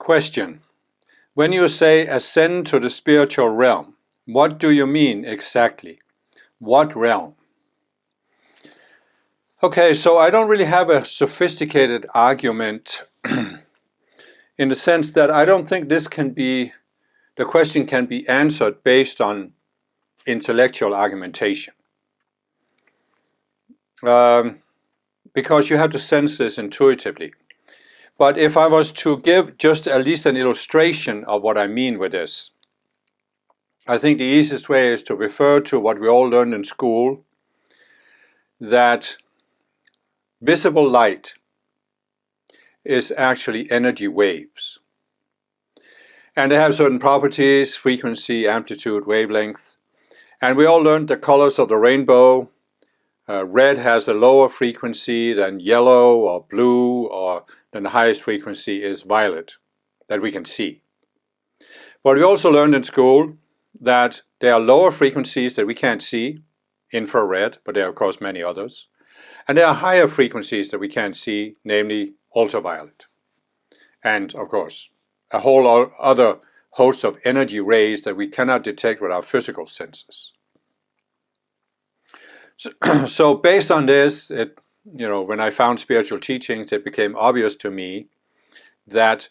Question. When you say ascend to the spiritual realm, what do you mean exactly? What realm? Okay, so I don't really have a sophisticated argument in the sense that I don't think the question can be answered based on intellectual argumentation. Because you have to sense this intuitively. But if I was to give just at least an illustration of what I mean with this, I think the easiest way is to refer to what we all learned in school, that visible light is actually energy waves. And they have certain properties: frequency, amplitude, wavelength. And we all learned the colors of the rainbow. Red has a lower frequency than yellow or blue, or then the highest frequency is violet that we can see. But we also learned in school that there are lower frequencies that we can't see, infrared, but there are of course many others. And there are higher frequencies that we can't see, namely ultraviolet. And of course, a whole other host of energy rays that we cannot detect with our physical senses. So based on this, when I found spiritual teachings, it became obvious to me that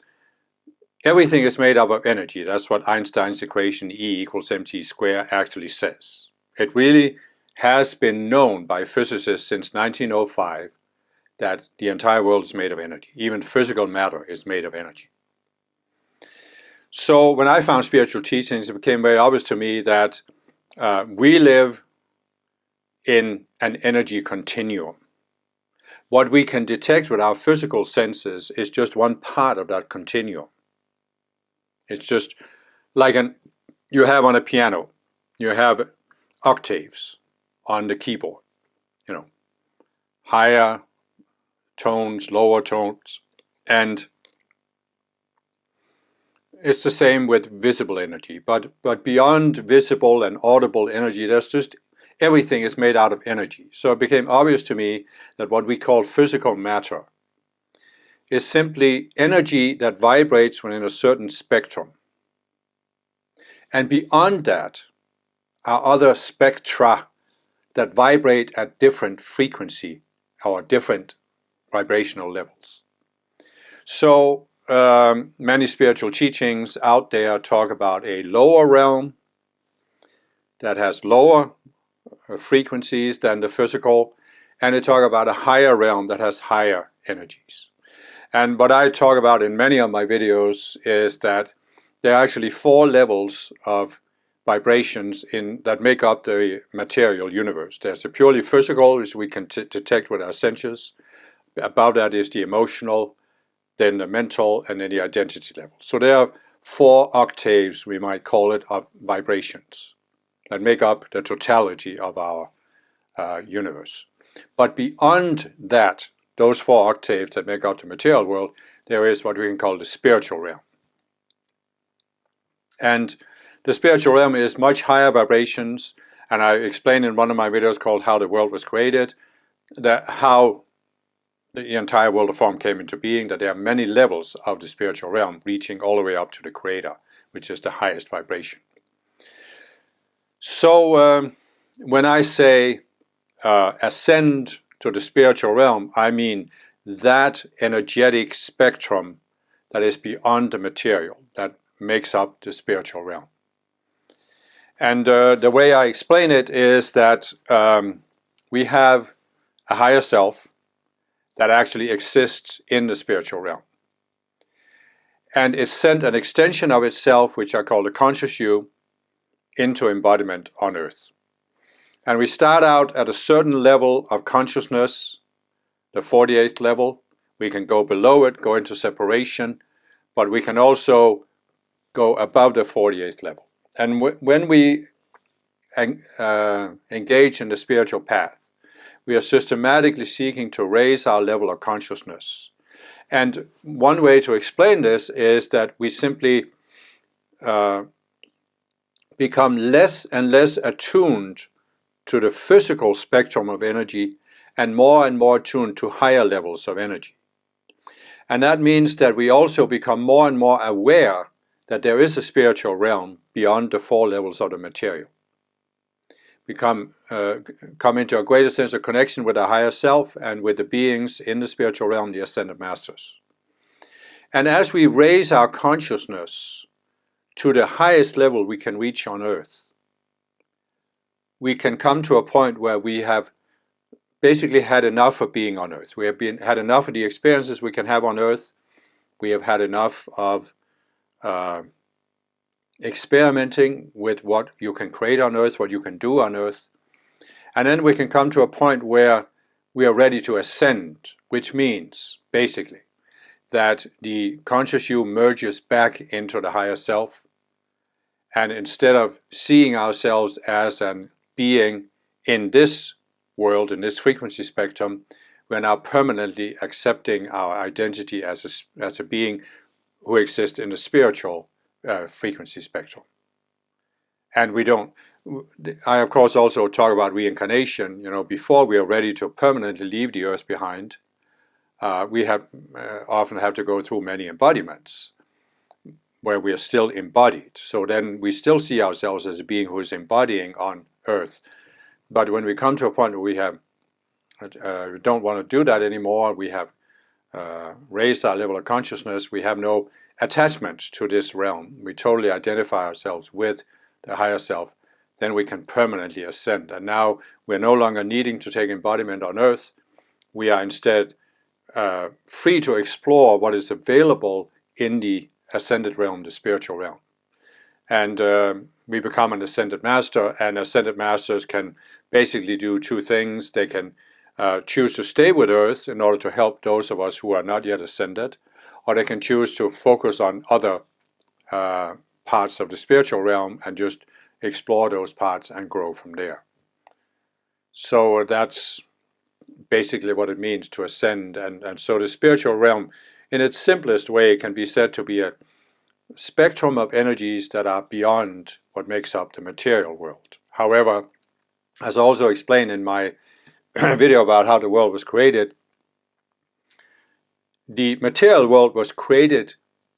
everything is made up of energy. That's what Einstein's equation E equals mc squared actually says. It really has been known by physicists since 1905 that the entire world is made of energy. Even physical matter is made of energy. So when I found spiritual teachings, it became very obvious to me that we live in an energy continuum. What we can detect with our physical senses is just one part of that continuum. It's just like you have on a piano, you have octaves on the keyboard, higher tones, lower tones, and it's the same with visible energy. But beyond visible and audible energy, there's just everything is made out of energy. So it became obvious to me that what we call physical matter is simply energy that vibrates within a certain spectrum. And beyond that are other spectra that vibrate at different frequency or different vibrational levels. So many spiritual teachings out there talk about a lower realm that has lower frequencies than the physical, and they talk about a higher realm that has higher energies. And what I talk about in many of my videos is that there are actually 4 levels of vibrations that make up the material universe. There's the purely physical, which we can detect with our senses. Above that is the emotional, then the mental, and then the identity level. So there are 4 octaves, we might call it, of vibrations that make up the totality of our universe. But beyond that, those 4 octaves that make up the material world, there is what we can call the spiritual realm. And the spiritual realm is much higher vibrations, and I explained in one of my videos called How the World Was Created, how the entire world of form came into being, that there are many levels of the spiritual realm reaching all the way up to the Creator, which is the highest vibration. So when I say ascend to the spiritual realm, I mean that energetic spectrum that is beyond the material, that makes up the spiritual realm. And the way I explain it is that we have a higher self that actually exists in the spiritual realm. And it sent an extension of itself, which I call the conscious you, into embodiment on earth. And we start out at a certain level of consciousness, the 48th level. We can go below it, go into separation, but we can also go above the 48th level. And when we engage in the spiritual path, we are systematically seeking to raise our level of consciousness. And one way to explain this is that we simply become less and less attuned to the physical spectrum of energy and more attuned to higher levels of energy. And that means that we also become more and more aware that there is a spiritual realm beyond the 4 levels of the material. We come into a greater sense of connection with our higher self and with the beings in the spiritual realm, the Ascended Masters. And as we raise our consciousness to the highest level we can reach on Earth, we can come to a point where we have basically had enough of being on Earth. We have had enough of the experiences we can have on Earth. We have had enough of experimenting with what you can create on Earth, what you can do on Earth. And then we can come to a point where we are ready to ascend, which means, basically, that the conscious you merges back into the higher self. And instead of seeing ourselves as an being in this world, in this frequency spectrum, we're now permanently accepting our identity as a being who exists in the spiritual frequency spectrum. And we don't, I of course also talk about reincarnation. Before we are ready to permanently leave the earth behind, we often have to go through many embodiments where we are still embodied. So then we still see ourselves as a being who is embodying on earth. But when we come to a point where we don't want to do that anymore, we have raised our level of consciousness, we have no attachment to this realm, we totally identify ourselves with the higher self, then we can permanently ascend. And now we're no longer needing to take embodiment on earth. We are instead free to explore what is available in the ascended realm, the spiritual realm. And we become an ascended master, and ascended masters can basically do 2 things. They can choose to stay with Earth in order to help those of us who are not yet ascended, or they can choose to focus on other parts of the spiritual realm and just explore those parts and grow from there. So that's basically what it means to ascend. And so the spiritual realm, in its simplest way, can be said to be a spectrum of energies that are beyond what makes up the material world. However, as I also explained in my video about how the world was created, the material world was created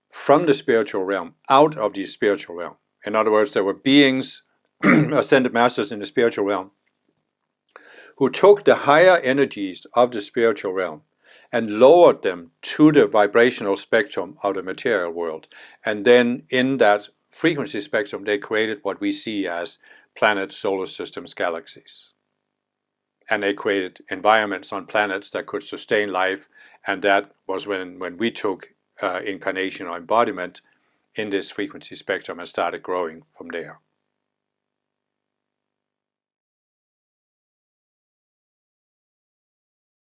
from the spiritual realm, out of the spiritual realm. In other words, there were beings, ascended masters in the spiritual realm, who took the higher energies of the spiritual realm and lowered them to the vibrational spectrum of the material world. And then in that frequency spectrum, they created what we see as planets, solar systems, galaxies. And they created environments on planets that could sustain life, and that was when we took incarnation or embodiment in this frequency spectrum and started growing from there.